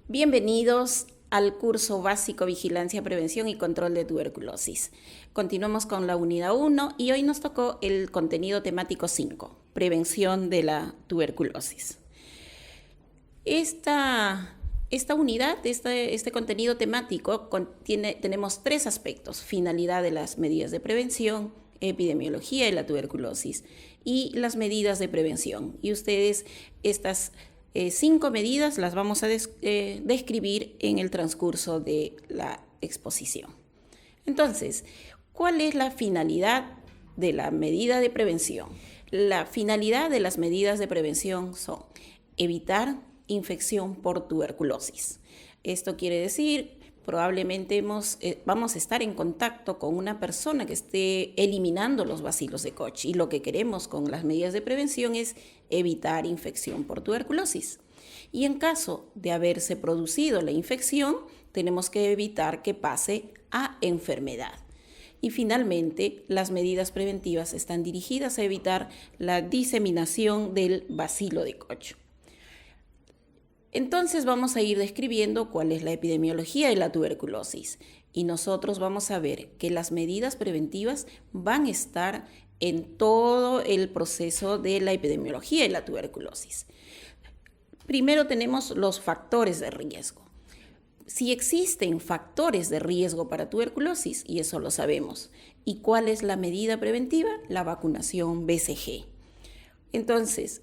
Bienvenidos al curso básico Vigilancia, Prevención y Control de Tuberculosis. Continuamos con la unidad 1 y hoy nos tocó el contenido temático 5, Prevención de la tuberculosis. Esta unidad, este contenido temático, tenemos tres aspectos: finalidad de las medidas de prevención, epidemiología de la tuberculosis y las medidas de prevención. Y ustedes estas 5 medidas las vamos a describir en el transcurso de la exposición. Entonces, ¿cuál es la finalidad de la medida de prevención? La finalidad de las medidas de prevención son evitar infección por tuberculosis. Esto quiere decir, probablemente vamos a estar en contacto con una persona que esté eliminando los bacilos de Koch, y lo que queremos con las medidas de prevención es evitar infección por tuberculosis. Y en caso de haberse producido la infección, tenemos que evitar que pase a enfermedad. Y finalmente, las medidas preventivas están dirigidas a evitar la diseminación del bacilo de Koch. Entonces vamos a ir describiendo cuál es la epidemiología de la tuberculosis, y nosotros vamos a ver que las medidas preventivas van a estar en todo el proceso de la epidemiología de la tuberculosis. Primero tenemos los factores de riesgo. Si existen factores de riesgo para tuberculosis, y eso lo sabemos, ¿y cuál es la medida preventiva? La vacunación BCG. Entonces,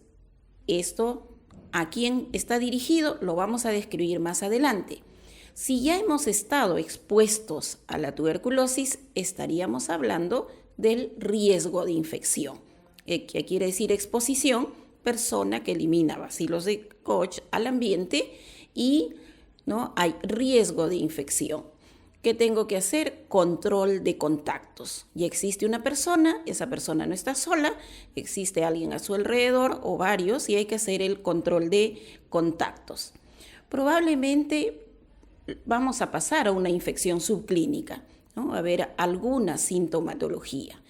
¿a quién está dirigido? Lo vamos a describir más adelante. Si ya hemos estado expuestos a la tuberculosis, estaríamos hablando del riesgo de infección. ¿Qué quiere decir exposición? Persona que elimina bacilos de Koch al ambiente y hay riesgo de infección. ¿Qué tengo que hacer? Control de contactos. Ya existe una persona, esa persona no está sola, existe alguien a su alrededor o varios, y hay que hacer el control de contactos. Probablemente vamos a pasar a una infección subclínica, a ver alguna sintomatología.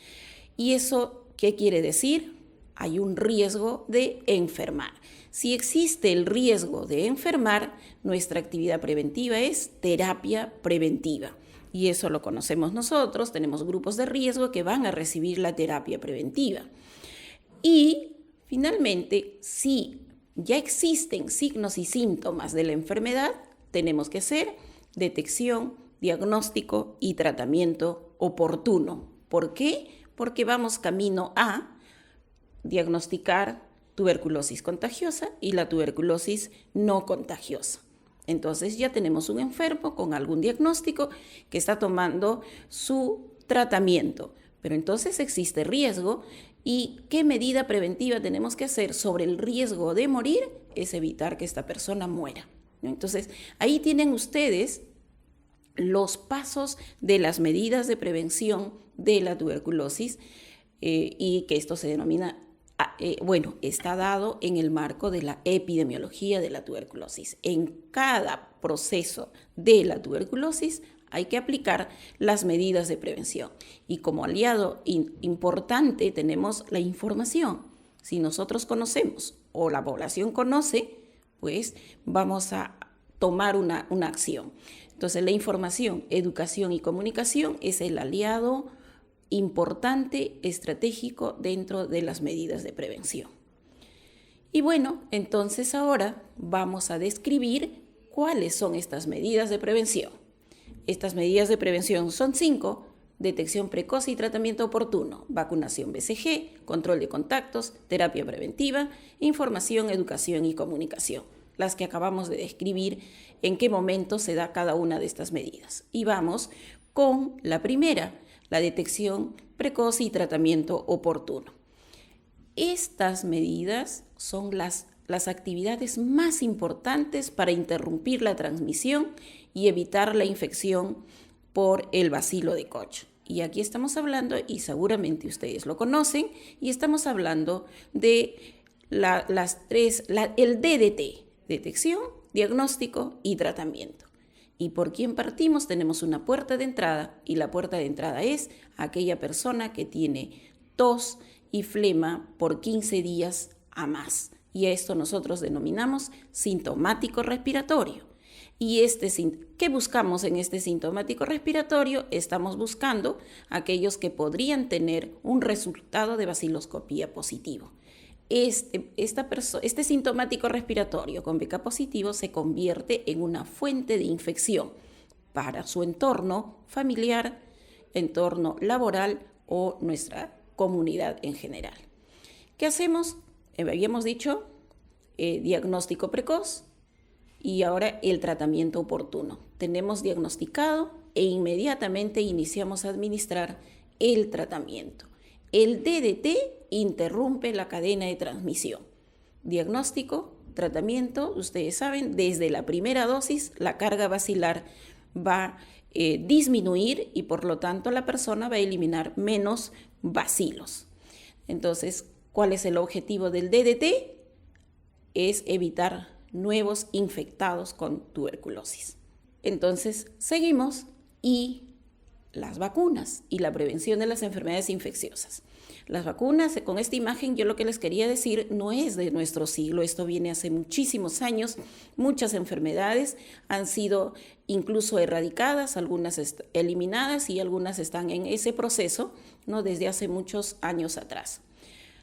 ¿Y eso qué quiere decir? Hay un riesgo de enfermar. Si existe el riesgo de enfermar, nuestra actividad preventiva es terapia preventiva. Y eso lo conocemos nosotros, tenemos grupos de riesgo que van a recibir la terapia preventiva. Y finalmente, si ya existen signos y síntomas de la enfermedad, tenemos que hacer detección, diagnóstico y tratamiento oportuno. ¿Por qué? Porque vamos camino a diagnosticar tuberculosis contagiosa y la tuberculosis no contagiosa. Entonces ya tenemos un enfermo con algún diagnóstico que está tomando su tratamiento, pero entonces existe riesgo. ¿Y qué medida preventiva tenemos que hacer sobre el riesgo de morir? Es evitar que esta persona muera. Entonces ahí tienen ustedes los pasos de las medidas de prevención de la tuberculosis, y que esto se denomina está dado en el marco de la epidemiología de la tuberculosis. En cada proceso de la tuberculosis hay que aplicar las medidas de prevención. Y como aliado importante tenemos la información. Si nosotros conocemos o la población conoce, pues vamos a tomar una acción. Entonces la información, educación y comunicación es el aliado importante, estratégico dentro de las medidas de prevención. Y bueno, entonces ahora vamos a describir cuáles son estas medidas de prevención. Estas medidas de prevención son 5: detección precoz y tratamiento oportuno, vacunación BCG, control de contactos, terapia preventiva, información, educación y comunicación. Las que acabamos de describir, en qué momento se da cada una de estas medidas. Y vamos con la primera: la detección precoz y tratamiento oportuno. Estas medidas son las actividades más importantes para interrumpir la transmisión y evitar la infección por el bacilo de Koch. Y aquí estamos hablando, y seguramente ustedes lo conocen, y estamos hablando de el DDT: detección, diagnóstico y tratamiento. ¿Y por quién partimos? Tenemos una puerta de entrada, y la puerta de entrada es aquella persona que tiene tos y flema por 15 días a más. Y a esto nosotros denominamos sintomático respiratorio. Y ¿qué buscamos en este sintomático respiratorio? Estamos buscando aquellos que podrían tener un resultado de baciloscopía positivo. Este sintomático respiratorio con BK positivo se convierte en una fuente de infección para su entorno familiar, entorno laboral o nuestra comunidad en general. ¿Qué hacemos? Habíamos dicho diagnóstico precoz y ahora el tratamiento oportuno. Tenemos diagnosticado e inmediatamente iniciamos a administrar el tratamiento. El DDT interrumpe la cadena de transmisión. Diagnóstico, tratamiento, ustedes saben, desde la primera dosis la carga bacilar va a disminuir y por lo tanto la persona va a eliminar menos bacilos. Entonces, ¿cuál es el objetivo del DDT? Es evitar nuevos infectados con tuberculosis. Entonces, seguimos y las vacunas y la prevención de las enfermedades infecciosas. Las vacunas, con esta imagen yo lo que les quería decir no es de nuestro siglo, esto viene hace muchísimos años, muchas enfermedades han sido incluso erradicadas, algunas eliminadas y algunas están en ese proceso, ¿no? Desde hace muchos años atrás.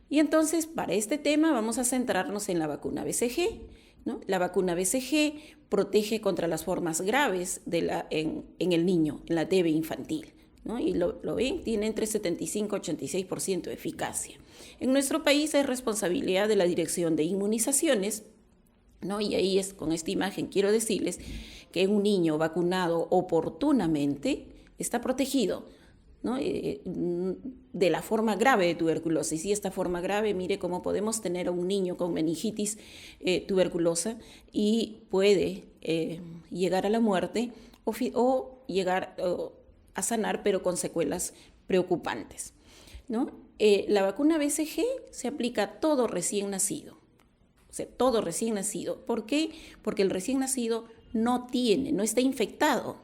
Y entonces para este tema vamos a centrarnos en la vacuna BCG, ¿no? La vacuna BCG protege contra las formas graves en el niño, en la TB infantil, ¿no? Y lo ven, tiene entre 75 y 86% de eficacia. En nuestro país es responsabilidad de la Dirección de Inmunizaciones, ¿no? Y ahí con esta imagen quiero decirles que un niño vacunado oportunamente está protegido, ¿no? De la forma grave de tuberculosis. Y esta forma grave, mire cómo podemos tener a un niño con meningitis tuberculosa y puede llegar a la muerte o llegar a sanar, pero con secuelas preocupantes, ¿no? La vacuna BCG se aplica a todo recién nacido. O sea, todo recién nacido. ¿Por qué? Porque el recién nacido no está infectado.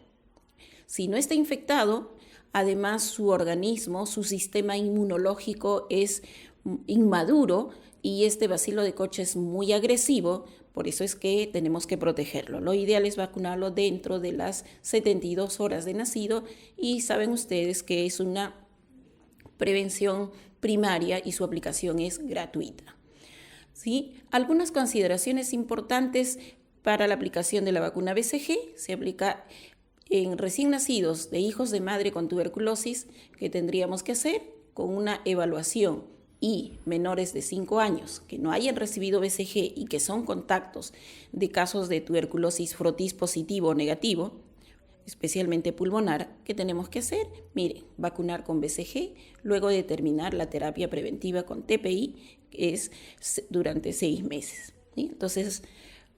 Si no está infectado, además, su organismo, su sistema inmunológico es inmaduro y este bacilo de Koch es muy agresivo, por eso es que tenemos que protegerlo. Lo ideal es vacunarlo dentro de las 72 horas de nacido y saben ustedes que es una prevención primaria y su aplicación es gratuita. ¿Sí? Algunas consideraciones importantes para la aplicación de la vacuna BCG: se aplica en recién nacidos de hijos de madre con tuberculosis, que tendríamos que hacer con una evaluación, y menores de 5 años que no hayan recibido BCG y que son contactos de casos de tuberculosis frotis positivo o negativo, especialmente pulmonar, ¿qué tenemos que hacer? Miren, vacunar con BCG, luego de terminar la terapia preventiva con TPI, que es durante 6 meses. ¿Sí? Entonces,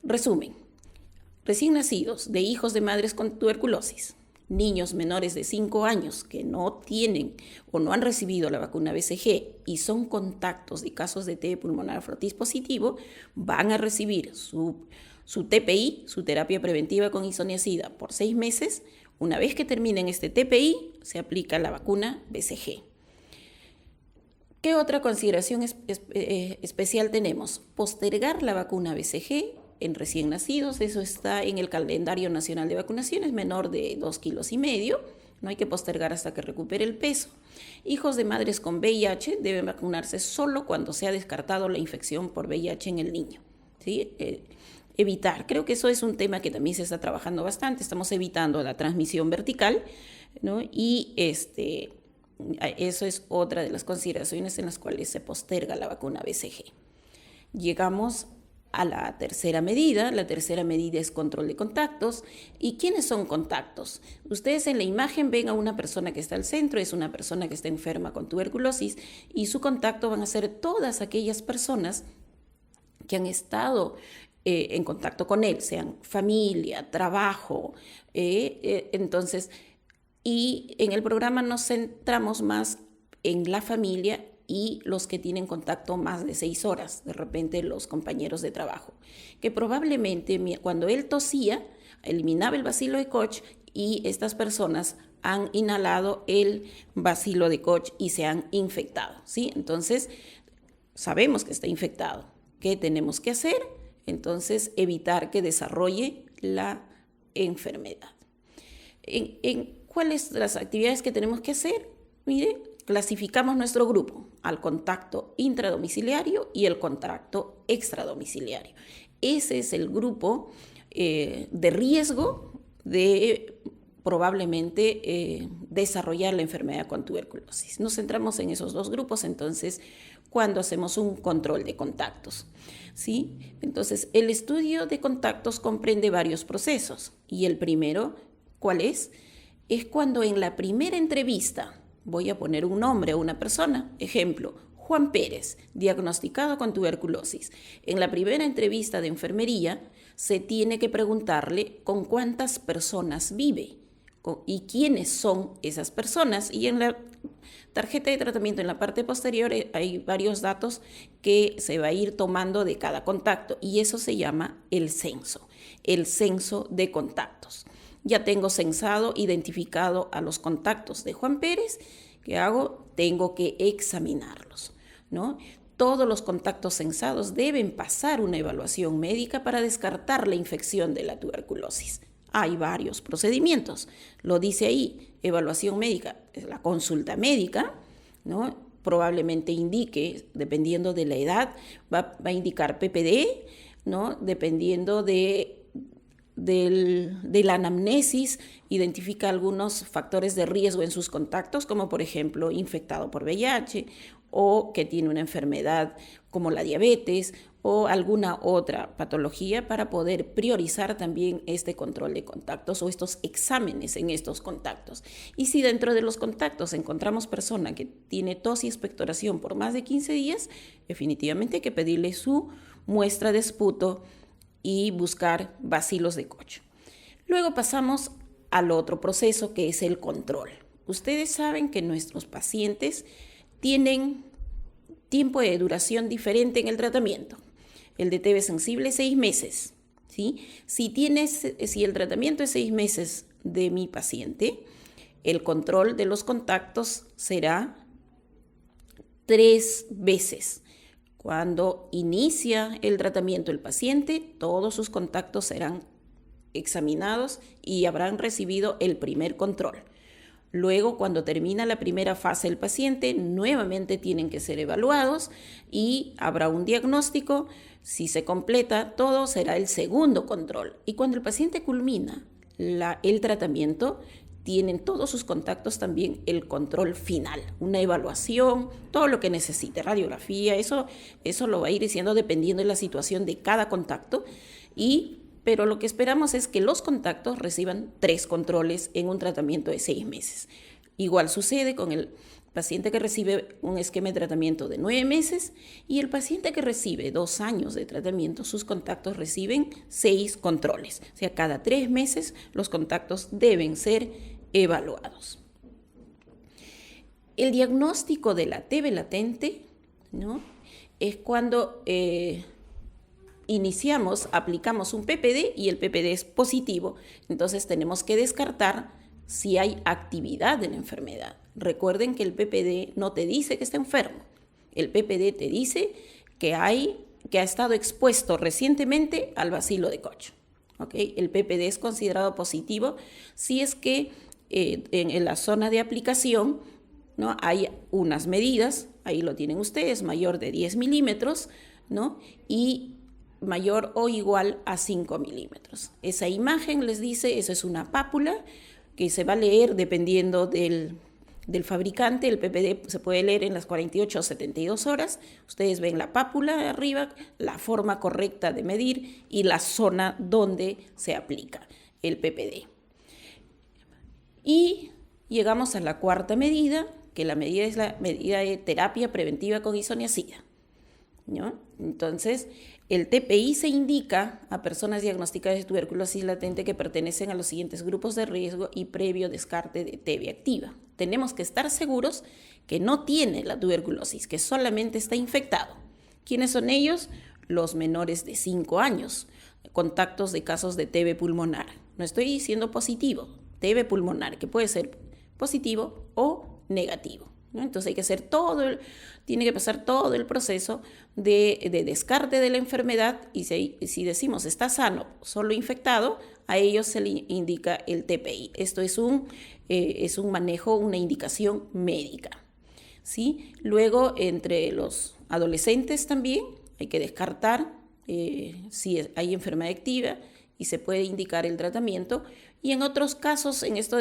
resumen: recién nacidos de hijos de madres con tuberculosis, niños menores de 5 años que no tienen o no han recibido la vacuna BCG y son contactos de casos de TB pulmonar frotis positivo, van a recibir su TPI, su terapia preventiva con isoniazida, por 6 meses. Una vez que terminen este TPI, se aplica la vacuna BCG. ¿Qué otra consideración especial tenemos? Postergar la vacuna BCG en recién nacidos, eso está en el calendario nacional de vacunaciones, menor de 2,5 kilos, no hay que postergar hasta que recupere el peso. Hijos de madres con VIH deben vacunarse solo cuando se ha descartado la infección por VIH en el niño, ¿sí? Evitar, creo que eso es un tema que también se está trabajando bastante, estamos evitando la transmisión vertical, ¿no? Y eso es otra de las consideraciones en las cuales se posterga la vacuna BCG. Llegamos a la tercera medida. La tercera medida es control de contactos. ¿Y quiénes son contactos? Ustedes en la imagen ven a una persona que está al centro, es una persona que está enferma con tuberculosis y su contacto van a ser todas aquellas personas que han estado en contacto con él, sean familia, trabajo. Entonces, y en el programa nos centramos más en la familia y los que tienen contacto más de 6 horas, de repente los compañeros de trabajo, que probablemente cuando él tosía, eliminaba el bacilo de Koch y estas personas han inhalado el bacilo de Koch y se han infectado, ¿sí? Entonces, sabemos que está infectado. ¿Qué tenemos que hacer? Entonces, evitar que desarrolle la enfermedad. ¿Cuáles son las actividades que tenemos que hacer? Mire, clasificamos nuestro grupo al contacto intradomiciliario y el contacto extradomiciliario. Ese es el grupo de riesgo de probablemente desarrollar la enfermedad con tuberculosis. Nos centramos en esos dos grupos, entonces, cuando hacemos un control de contactos, ¿sí? Entonces, el estudio de contactos comprende varios procesos y el primero, ¿cuál es? Es cuando en la primera entrevista, voy a poner un nombre a una persona, ejemplo, Juan Pérez, diagnosticado con tuberculosis. En la primera entrevista de enfermería se tiene que preguntarle con cuántas personas vive y quiénes son esas personas. Y en la tarjeta de tratamiento, en la parte posterior, hay varios datos que se va a ir tomando de cada contacto y eso se llama el censo de contactos. Ya tengo censado, identificado a los contactos de Juan Pérez. ¿Qué hago? Tengo que examinarlos, ¿no? Todos los contactos censados deben pasar una evaluación médica para descartar la infección de la tuberculosis. Hay varios procedimientos, lo dice ahí, evaluación médica, es la consulta médica, ¿no? Probablemente indique, dependiendo de la edad, va a indicar PPD, ¿no? Dependiendo de la anamnesis, identifica algunos factores de riesgo en sus contactos, como por ejemplo infectado por VIH o que tiene una enfermedad como la diabetes o alguna otra patología para poder priorizar también este control de contactos o estos exámenes en estos contactos. Y si dentro de los contactos encontramos persona que tiene tos y expectoración por más de 15 días, definitivamente hay que pedirle su muestra de esputo y buscar bacilos de Koch. Luego pasamos al otro proceso que es el control. Ustedes saben que nuestros pacientes tienen tiempo de duración diferente en el tratamiento. El de TB sensible 6 meses, ¿sí? Si el tratamiento es 6 meses de mi paciente, el control de los contactos será 3 veces. Cuando inicia el tratamiento el paciente, todos sus contactos serán examinados y habrán recibido el primer control. Luego, cuando termina la primera fase del paciente, nuevamente tienen que ser evaluados y habrá un diagnóstico. Si se completa todo, será el segundo control. Y cuando el paciente culmina el tratamiento, tienen todos sus contactos también el control final, una evaluación, todo lo que necesite, radiografía, eso lo va a ir diciendo dependiendo de la situación de cada contacto, pero lo que esperamos es que los contactos reciban 3 controles en un tratamiento de 6 meses. Igual sucede con el paciente que recibe un esquema de tratamiento de 9 meses y el paciente que recibe 2 años de tratamiento, sus contactos reciben 6 controles. O sea, cada 3 meses los contactos deben ser evaluados. El diagnóstico de la TB latente, ¿no? Es cuando aplicamos un PPD y el PPD es positivo. Entonces tenemos que descartar si hay actividad de la enfermedad. Recuerden que el PPD no te dice que está enfermo. El PPD te dice que ha estado expuesto recientemente al bacilo de Koch. ¿Okay? El PPD es considerado positivo si es que en la zona de aplicación, ¿no? Hay unas medidas, ahí lo tienen ustedes, mayor de 10 milímetros, ¿no? Y mayor o igual a 5 milímetros. Esa imagen les dice, eso es una pápula que se va a leer dependiendo del fabricante. El PPD se puede leer en las 48 o 72 horas. Ustedes ven la pápula arriba, la forma correcta de medir y la zona donde se aplica el PPD. Y llegamos a la cuarta medida, que la medida es la medida de terapia preventiva con isoniazida, ¿no? Entonces, el TPI se indica a personas diagnosticadas de tuberculosis latente que pertenecen a los siguientes grupos de riesgo y previo descarte de TB activa. Tenemos que estar seguros que no tiene la tuberculosis, que solamente está infectado. ¿Quiénes son ellos? Los menores de 5 años, contactos de casos de TB pulmonar. No estoy diciendo positivo, TB pulmonar, que puede ser positivo o negativo. ¿no? Entonces hay que hacer tiene que pasar todo el proceso de descarte de la enfermedad y si decimos está sano, solo infectado, a ellos se le indica el TPI. Esto es un manejo, una indicación médica, ¿sí? Luego, entre los adolescentes también hay que descartar si hay enfermedad activa y se puede indicar el tratamiento. Y en otros casos, en esto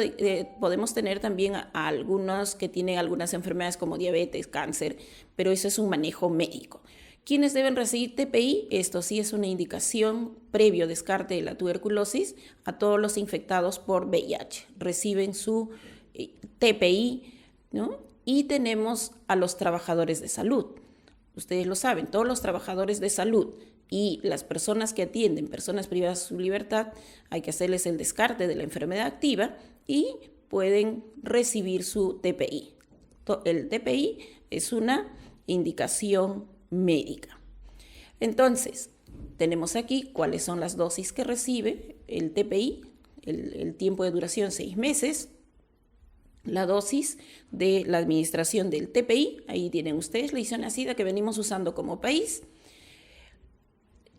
podemos tener también a algunos que tienen algunas enfermedades como diabetes, cáncer, pero eso es un manejo médico. ¿Quiénes deben recibir TPI? Esto sí es una indicación previo descarte de la tuberculosis a todos los infectados por VIH. Reciben su TPI, ¿no? Y tenemos a los trabajadores de salud. Ustedes lo saben, todos los trabajadores de salud y las personas que atienden personas privadas de su libertad, hay que hacerles el descarte de la enfermedad activa y pueden recibir su TPI. El TPI es una indicación médica. Entonces, tenemos aquí cuáles son las dosis que recibe el TPI, el tiempo de duración 6 meses, la dosis de la administración del TPI, ahí tienen ustedes la isoniazida que venimos usando como país.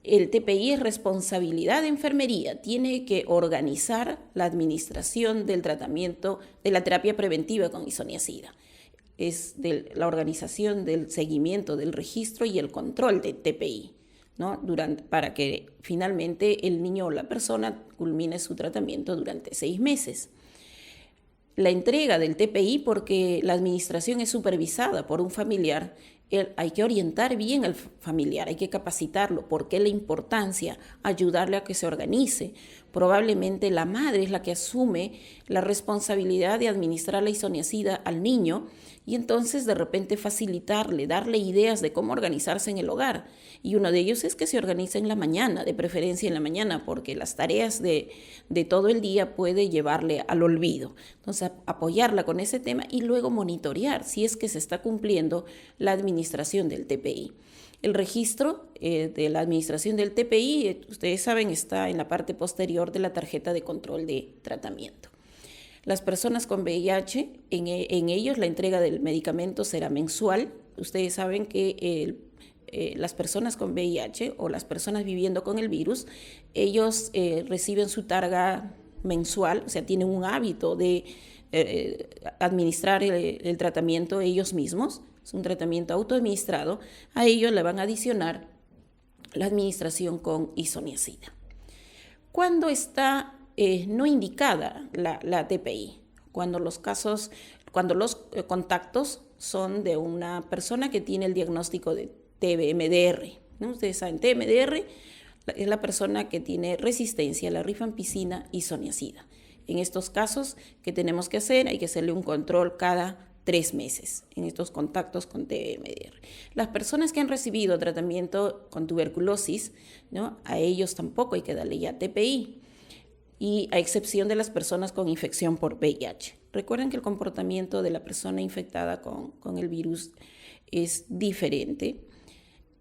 El TPI es responsabilidad de enfermería, tiene que organizar la administración del tratamiento de la terapia preventiva con isoniazida. Es de la organización del seguimiento, del registro y el control del TPI, ¿no? Para que finalmente el niño o la persona culmine su tratamiento durante 6 meses. La entrega del TPI, porque la administración es supervisada por un familiar, hay que orientar bien al familiar, hay que capacitarlo, porque la importancia, ayudarle a que se organice. Probablemente la madre es la que asume la responsabilidad de administrar la isoniazida al niño y entonces de repente facilitarle, darle ideas de cómo organizarse en el hogar. Y uno de ellos es que se organice en la mañana, de preferencia en la mañana, porque las tareas de todo el día puede llevarle al olvido. Entonces, apoyarla con ese tema y luego monitorear si es que se está cumpliendo la administración del TPI. El registro de la administración del TPI, ustedes saben, está en la parte posterior de la tarjeta de control de tratamiento. Las personas con VIH, en ellos la entrega del medicamento será mensual. Ustedes saben que las personas con VIH o las personas viviendo con el virus, ellos reciben su carga mensual, o sea, tienen un hábito de administrar el tratamiento ellos mismos. Es un tratamiento autoadministrado. A ellos le van a adicionar la administración con isoniazida. ¿Cuándo está no indicada la TPI? Cuando los contactos son de una persona que tiene el diagnóstico de TBMDR, ¿no? Ustedes saben, TBMDR es la persona que tiene resistencia a la rifampicina isoniazida. En estos casos, ¿qué tenemos que hacer? Hay que hacerle un control cada 3 meses en estos contactos con TBMDR. Las personas que han recibido tratamiento con tuberculosis, ¿no? A ellos tampoco hay que darle ya TPI, y a excepción de las personas con infección por VIH. Recuerden que el comportamiento de la persona infectada con el virus es diferente.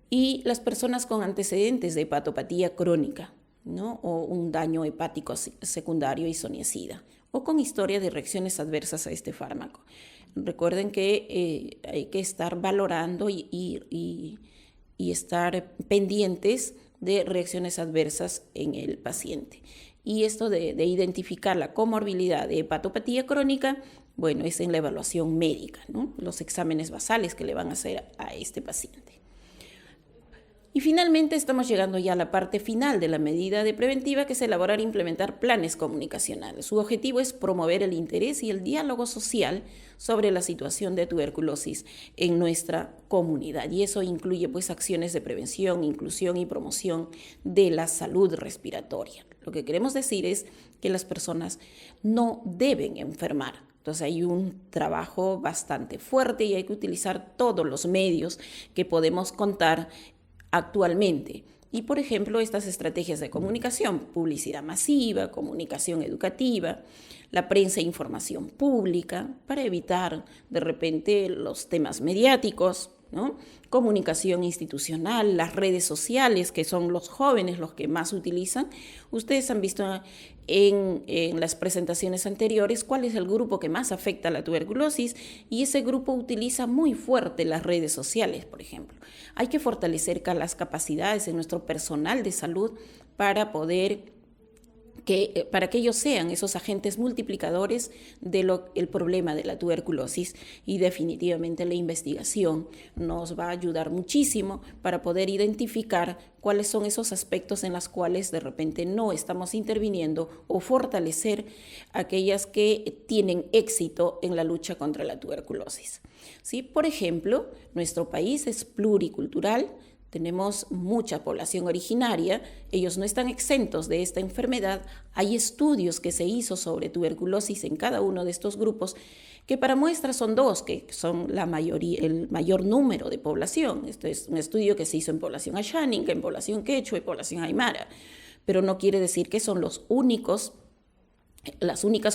Y las personas con antecedentes de hepatopatía crónica, ¿no? O un daño hepático secundario isoniazida, o con historia de reacciones adversas a este fármaco. Recuerden que hay que estar valorando y estar pendientes de reacciones adversas en el paciente. Y esto de identificar la comorbilidad de hepatopatía crónica, bueno, es en la evaluación médica, ¿no? Los exámenes basales que le van a hacer a este paciente. Y finalmente estamos llegando ya a la parte final de la medida de preventiva, que es elaborar e implementar planes comunicacionales. Su objetivo es promover el interés y el diálogo social sobre la situación de tuberculosis en nuestra comunidad. Y eso incluye pues acciones de prevención, inclusión y promoción de la salud respiratoria. Lo que queremos decir es que las personas no deben enfermar. Entonces hay un trabajo bastante fuerte y hay que utilizar todos los medios que podemos contar actualmente. Y, por ejemplo, estas estrategias de comunicación, publicidad masiva, comunicación educativa, la prensa e información pública, para evitar de repente los temas mediáticos, ¿no? Comunicación institucional, las redes sociales, que son los jóvenes los que más utilizan. Ustedes han visto en las presentaciones anteriores cuál es el grupo que más afecta a la tuberculosis, y ese grupo utiliza muy fuerte las redes sociales, por ejemplo. Hay que fortalecer las capacidades de nuestro personal de salud para que ellos sean esos agentes multiplicadores del problema de la tuberculosis, y definitivamente la investigación nos va a ayudar muchísimo para poder identificar cuáles son esos aspectos en los cuales de repente no estamos interviniendo, o fortalecer aquellas que tienen éxito en la lucha contra la tuberculosis. ¿Sí? Por ejemplo, nuestro país es pluricultural. Tenemos mucha población originaria, ellos no están exentos de esta enfermedad. Hay estudios que se hizo sobre tuberculosis en cada uno de estos grupos, que para muestra son dos, que son el mayor número de población. Este es un estudio que se hizo en población asháninca, en población quechua y población aymara, pero no quiere decir que son las únicas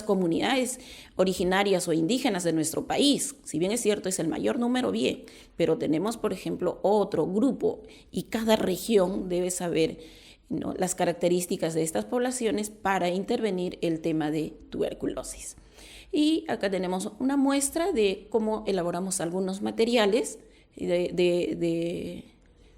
comunidades originarias o indígenas de nuestro país. Si bien es cierto, es el mayor número, bien, pero tenemos, por ejemplo, otro grupo, y cada región debe saber, ¿no?, las características de estas poblaciones para intervenir el tema de tuberculosis. Y acá tenemos una muestra de cómo elaboramos algunos materiales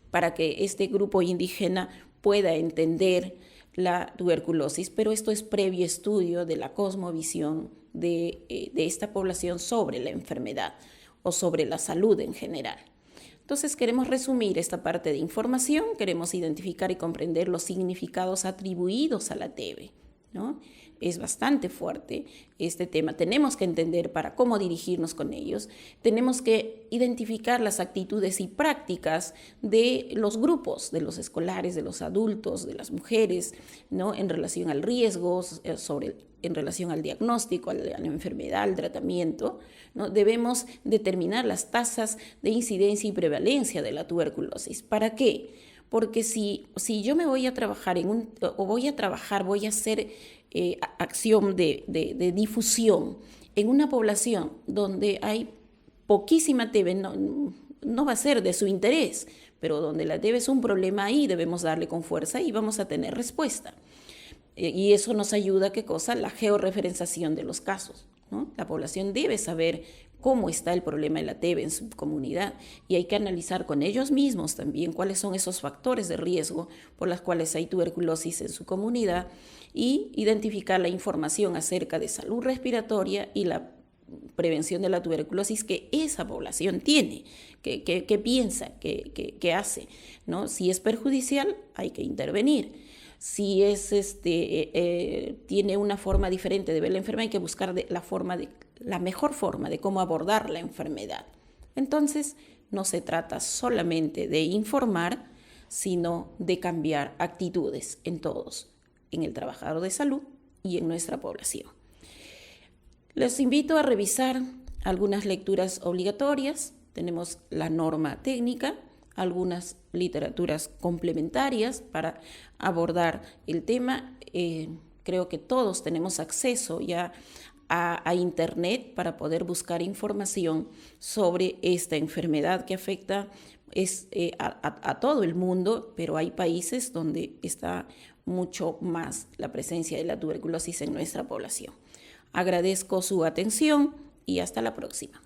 para que este grupo indígena pueda entender la tuberculosis, pero esto es previo estudio de la cosmovisión de esta población sobre la enfermedad o sobre la salud en general. Entonces queremos resumir esta parte de información, queremos identificar y comprender los significados atribuidos a la TB, ¿no? Es bastante fuerte este tema. Tenemos que entender para cómo dirigirnos con ellos. Tenemos que identificar las actitudes y prácticas de los grupos, de los escolares, de los adultos, de las mujeres, ¿no?, en relación al riesgo, en relación al diagnóstico, a la enfermedad, al tratamiento, ¿no? Debemos determinar las tasas de incidencia y prevalencia de la tuberculosis. ¿Para qué? Porque si yo me voy a trabajar voy a hacer acción de difusión en una población donde hay poquísima TB, no va a ser de su interés, pero donde la TB es un problema, ahí debemos darle con fuerza y vamos a tener respuesta. Y eso nos ayuda, ¿qué cosa? La georreferenciación de los casos, ¿no? La población debe saber cómo está el problema de la TB en su comunidad, y hay que analizar con ellos mismos también cuáles son esos factores de riesgo por los cuales hay tuberculosis en su comunidad, y identificar la información acerca de salud respiratoria y la prevención de la tuberculosis que esa población tiene, que piensa, que hace, ¿no? Si es perjudicial, hay que intervenir. Si tiene una forma diferente de ver la enfermedad, hay que buscar la mejor forma de cómo abordar la enfermedad. Entonces, no se trata solamente de informar, sino de cambiar actitudes en todos, en el trabajador de salud y en nuestra población. Les invito a revisar algunas lecturas obligatorias. Tenemos la norma técnica, algunas literaturas complementarias para abordar el tema. Creo que todos tenemos acceso ya a Internet para poder buscar información sobre esta enfermedad que afecta a todo el mundo, pero hay países donde está mucho más la presencia de la tuberculosis en nuestra población. Agradezco su atención y hasta la próxima.